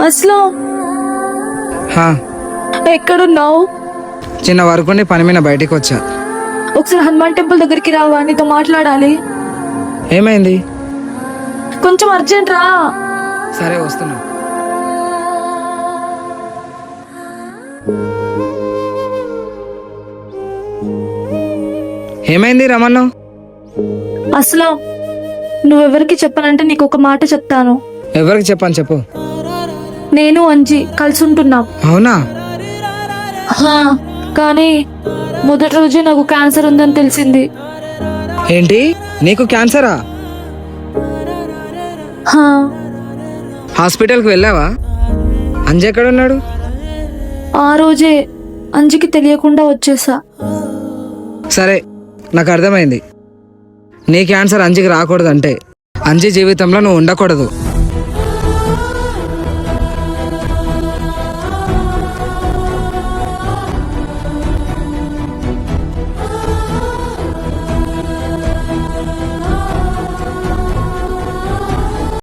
అసలు హా, ఎక్కడున్నావు? చిన్న వర్క్ ఉండి పని మీద బయటికి వచ్చా. ఒకసారి హనుమాన్ టెంపుల్ దగ్గరికి రావా, నీతో మాట్లాడాలి. ఏమైంది? కొంచెం అర్జెంట్ రా. సరే వస్తున్నా. ఏమైంది రమన్నావు? అసలు నువ్వెవరికి చెప్పనంటే నీకు ఒక మాట చెప్తాను. ఎవరికి చెప్పాను చెప్పు. నేను అంజి కలిసి ఉంటున్నాం. అవునా? హా, కానీ మొదటి రోజే నాకు క్యాన్సర్ ఉందని తెలిసింది. ఏంటి, నీకు క్యాన్సరా? హా, హాస్పిటల్కి వెళ్ళావా? అంజి ఎక్కడ ఉన్నాడు? ఆ రోజే అంజికి తెలియకుండా వచ్చేసా. సరే, నాకు అర్థమైంది. నీ క్యాన్సర్ అంజికి రాకూడదంటే అంజి జీవితంలో నువ్వు ఉండకూడదు.